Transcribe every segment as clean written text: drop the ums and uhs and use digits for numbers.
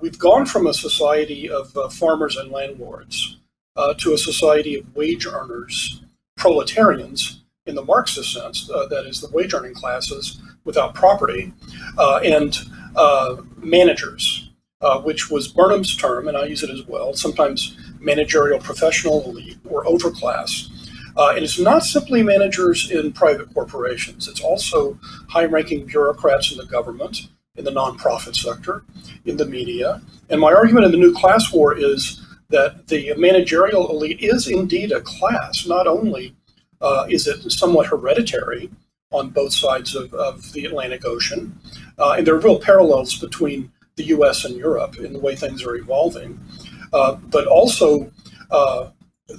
we've gone from a society of farmers and landlords to a society of wage earners, proletarians in the Marxist sense, that is the wage earning classes without property, and managers, which was Burnham's term, and I use it as well, sometimes managerial professional elite or overclass. And it's not simply managers in private corporations. It's also high-ranking bureaucrats in the government, in the nonprofit sector, in the media. And my argument in the new class war is that the managerial elite is indeed a class. Not only is it somewhat hereditary on both sides of the Atlantic Ocean, and there are real parallels between the US and Europe in the way things are evolving, but also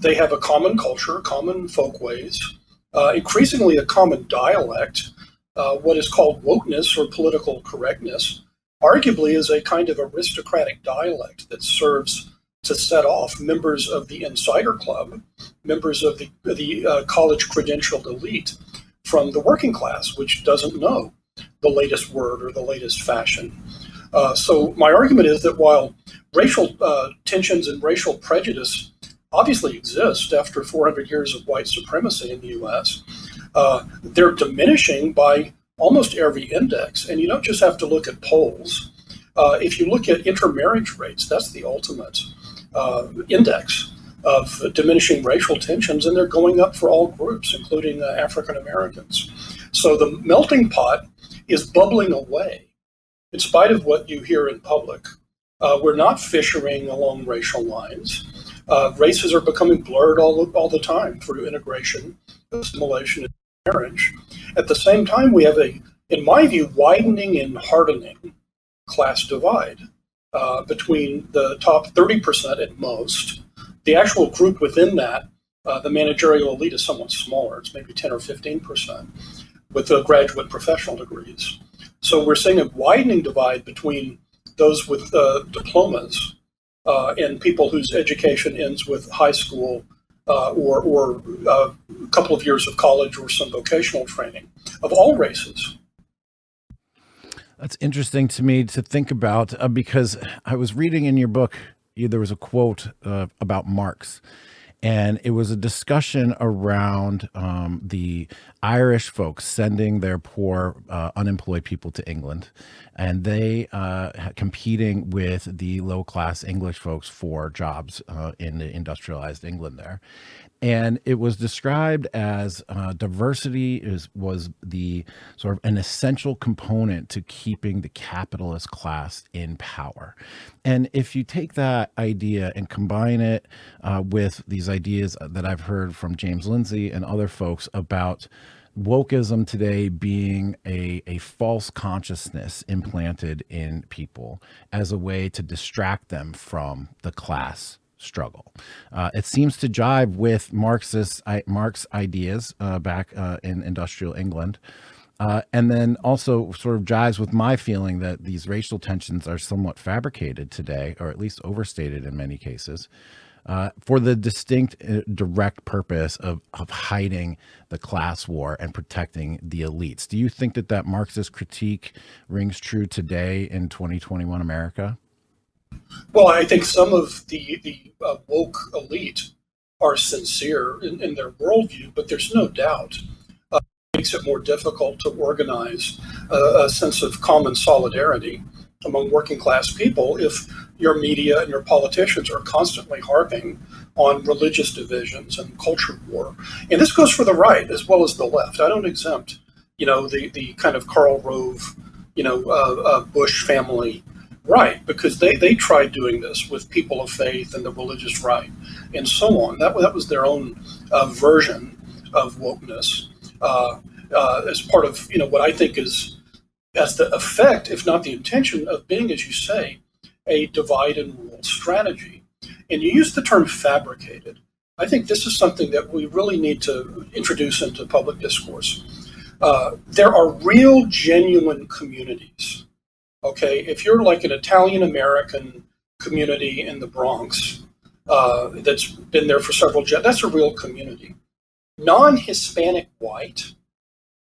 they have a common culture, common folkways, increasingly a common dialect. What is called wokeness or political correctness arguably is a kind of aristocratic dialect that serves to set off members of the insider club, members of the college credentialed elite from the working class, which doesn't know the latest word or the latest fashion. So my argument is that while racial tensions and racial prejudice obviously exist after 400 years of white supremacy in the US, they're diminishing by almost every index. And you don't just have to look at polls. If you look at intermarriage rates, that's the ultimate index of diminishing racial tensions, and they're going up for all groups, including African Americans. So the melting pot is bubbling away, in spite of what you hear in public. We're not fissuring along racial lines. Races are becoming blurred all the time through integration, assimilation, and marriage. At the same time, we have in my view, widening and hardening class divide between the top 30% at most. The actual group within that, the managerial elite, is somewhat smaller. It's maybe 10 or 15% with graduate professional degrees. So we're seeing a widening divide between those with diplomas and people whose education ends with high school or a couple of years of college or some vocational training of all races. That's interesting to me to think about because I was reading in your book, there was a quote about Marx, and it was a discussion around the Irish folks sending their poor unemployed people to England, and they competing with the low-class English folks for jobs in the industrialized England there. And it was described as diversity was the sort of an essential component to keeping the capitalist class in power. And if you take that idea and combine it with these ideas that I've heard from James Lindsay and other folks about wokeism today being a false consciousness implanted in people as a way to distract them from the class struggle. It seems to jive with Marx ideas back in industrial England. And then also sort of jives with my feeling that these racial tensions are somewhat fabricated today, or at least overstated in many cases, for the distinct, direct purpose of hiding the class war and protecting the elites. Do you think that Marxist critique rings true today in 2021 America? Well, I think some of the woke elite are sincere in their worldview, but there's no doubt it makes it more difficult to organize a sense of common solidarity among working class people if your media and your politicians are constantly harping on religious divisions and culture war. And this goes for the right as well as the left. I don't exempt, the kind of Karl Rove, Bush family right, because they tried doing this with people of faith and the religious right and so on. That was their own version of wokeness as part of what I think is as the effect, if not the intention, of being, as you say, a divide and rule strategy. And you use the term fabricated. I think this is something that we really need to introduce into public discourse. There are real, genuine communities. Okay, if you're like an Italian-American community in the Bronx that's been there for several generations, that's a real community. Non-Hispanic white,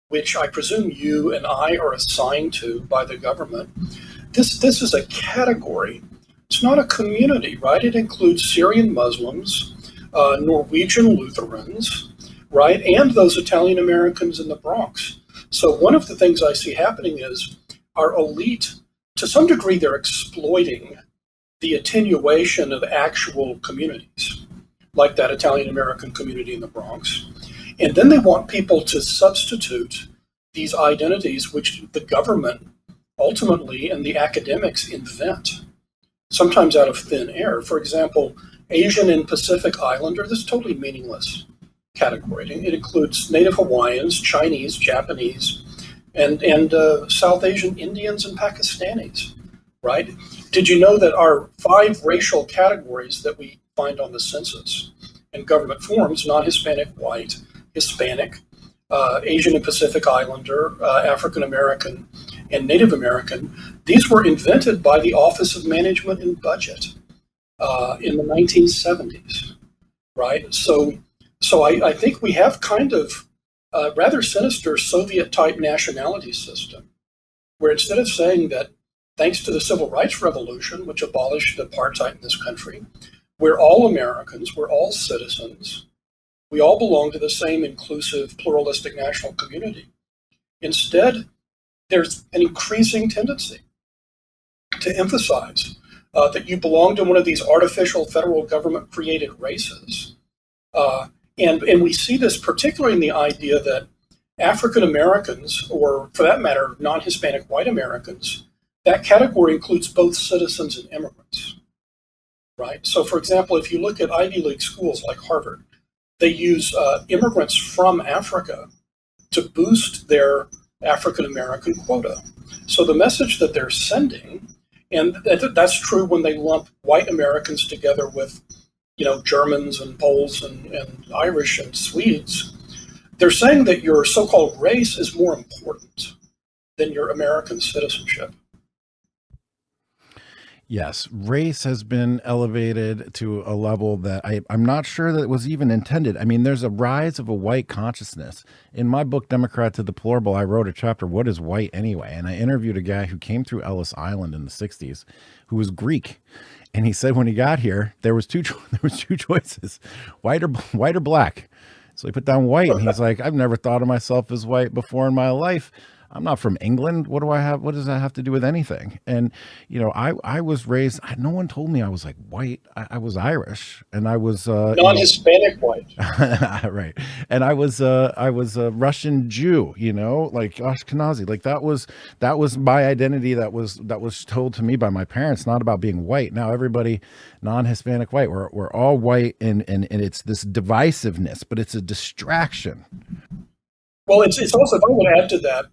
which I presume you and I are assigned to by the government, this is a category It's not a community, right? It includes Syrian Muslims, Norwegian Lutherans, right? And those Italian Americans in the Bronx. So one of the things I see happening is our elite, to some degree, they're exploiting the attenuation of actual communities, like that Italian American community in the Bronx. And then they want people to substitute these identities, which the government ultimately and the academics invent, sometimes out of thin air. For example, Asian and Pacific Islander, this is totally meaningless category. It includes Native Hawaiians, Chinese, Japanese, and South Asian Indians and Pakistanis, right? Did you know that our 5 racial categories that we find on the census and government forms, non-Hispanic, white, Hispanic, Asian and Pacific Islander, African American, and Native American, these were invented by the Office of Management and Budget in the 1970s, right? So I think we have kind of a rather sinister Soviet-type nationality system, where instead of saying that thanks to the Civil Rights Revolution, which abolished apartheid in this country, we're all Americans, we're all citizens, we all belong to the same inclusive, pluralistic national community. Instead, there's an increasing tendency to emphasize that you belong to one of these artificial federal government-created races. And we see this particularly in the idea that African Americans, or for that matter, non-Hispanic white Americans, that category includes both citizens and immigrants, right? So for example, if you look at Ivy League schools like Harvard, they use immigrants from Africa to boost their African American quota. So the message that they're sending, and that's true when they lump white Americans together with, Germans and Poles and Irish and Swedes, they're saying that your so-called race is more important than your American citizenship. Yes, race has been elevated to a level that I'm not sure that it was even intended. I mean, there's a rise of a white consciousness. In my book, Democrat to Deplorable, I wrote a chapter, What is White Anyway? And I interviewed a guy who came through Ellis Island in the 60s who was Greek. And he said when he got here, there was two choices, white or black. So he put down white, and he's like, I've never thought of myself as white before in my life. I'm not from England. What does that have to do with anything? And, I was raised, no one told me I was like white. I was Irish, and I was non-Hispanic white. Right. And I was a Russian Jew, like Ashkenazi. Like that was my identity that was told to me by my parents, not about being white. Now everybody non-Hispanic white, we're all white, and it's this divisiveness, but it's a distraction. Well, it's also, if I would add to that,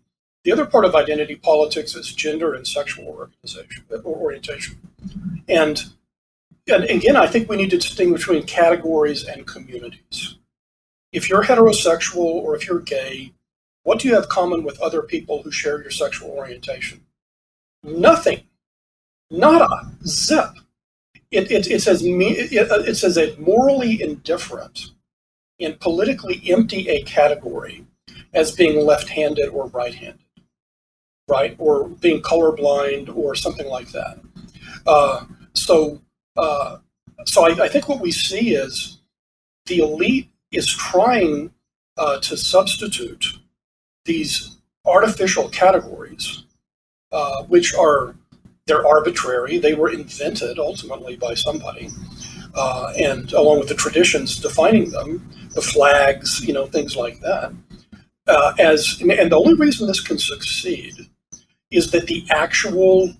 the other part of identity politics is gender and sexual orientation. And again, I think we need to distinguish between categories and communities. If you're heterosexual or if you're gay, what do you have common with other people who share your sexual orientation? Nothing. Nada. Zip. It says a morally indifferent and politically empty a category as being left-handed or right-handed, right? Or being colorblind or something like that. So I think what we see is the elite is trying to substitute these artificial categories, which they're arbitrary. They were invented ultimately by somebody, and along with the traditions defining them, the flags, things like that. And the only reason this can succeed is that the actual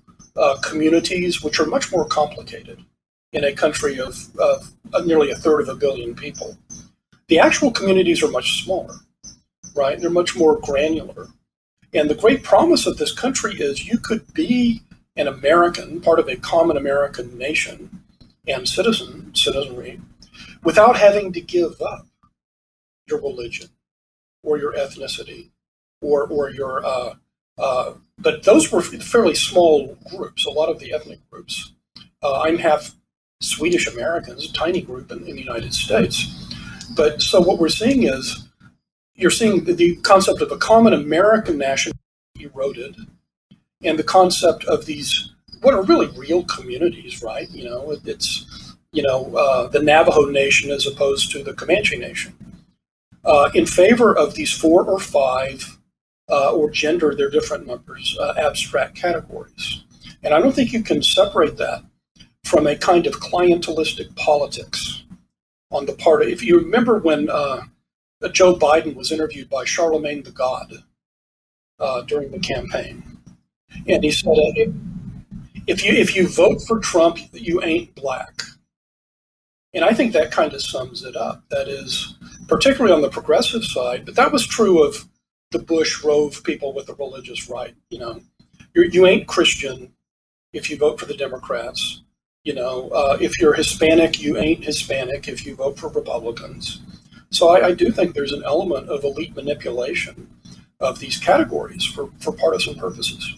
communities, which are much more complicated in a country of nearly 1/3 of a billion people, the actual communities are much smaller, right? They're much more granular. And the great promise of this country is you could be an American, part of a common American nation and citizenry, without having to give up your religion or your ethnicity or your but those were fairly small groups, a lot of the ethnic groups. I'm half Swedish Americans, a tiny group in the United States. But so what we're seeing is, you're seeing the concept of a common American nationality eroded, and the concept of these what are really real communities, right? It's the Navajo Nation as opposed to the Comanche Nation, in favor of these 4 or 5 or gender their different numbers abstract categories. And I don't think you can separate that from a kind of clientelistic politics on the part of, if you remember when Joe Biden was interviewed by Charlemagne the God during the campaign, and he said, if you vote for Trump, you ain't black. And I think that kind of sums it up. That is, particularly on the progressive side, but that was true of the Bush Rove people with the religious right. You ain't Christian if you vote for the Democrats. If you're Hispanic, you ain't Hispanic if you vote for Republicans. So I do think there's an element of elite manipulation of these categories for partisan purposes.